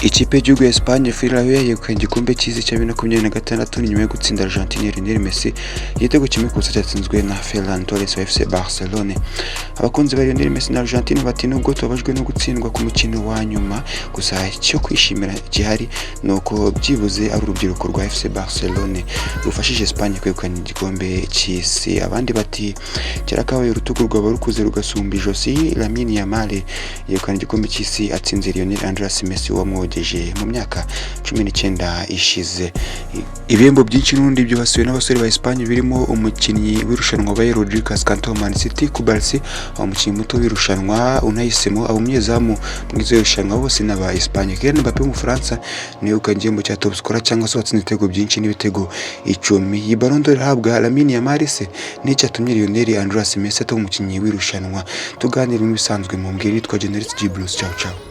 Ikipe y'igihugu ya Espagne Villarreal yegukanye igikombe cy'isi cya 2026 nyuma yo gutsinda Argentine Lionel Messi igitego kimwe ku busa cyatsinzwe na Ferran Torres wa FC Barcelone. Abakunzi ba Lionel Messi na Argentine bati nubwo tubabajwe no gutsindwa ku mukino wa nyuma, gusa cyo kwishimira gihari nuko byibuze ari urubyiruko rwa FC Barcelone rufashije Espagne kwegukana igikombe cy'isi. Abandi bati cyarakabaye urutugu rwaba rukuze rugasumba ijosi. Lamine Yamal yegukana igikombe cy'isi atsinze Lionel Andres Messi wamwogeje mu myaka 19 ishize. Ibihembo byinshi n'undi byibasiwe n'abasore ba Espagne birimo umukinnyi w'irushanwa wa Rodríguez Canto Man City ku Barca, umukinnyi muto w'irushanwa unahisemo umunyezamu mwiza w'irushanwa bose n'aba Espagne. Kylian Mbappé mu Faransa niwe ukanye igihembo cya top scorer cyangwa se watsinze ibitego byinshi n'ibitego 10. Iyi Ballon d'Or ihabwa Lamine Yamal se n'icyatumye Lionel Andres Messi ataba umukinnyi w'irushanwa. Tuganira mu bisanzwe mu mbwiri twa General G Blues. Ciao ciao.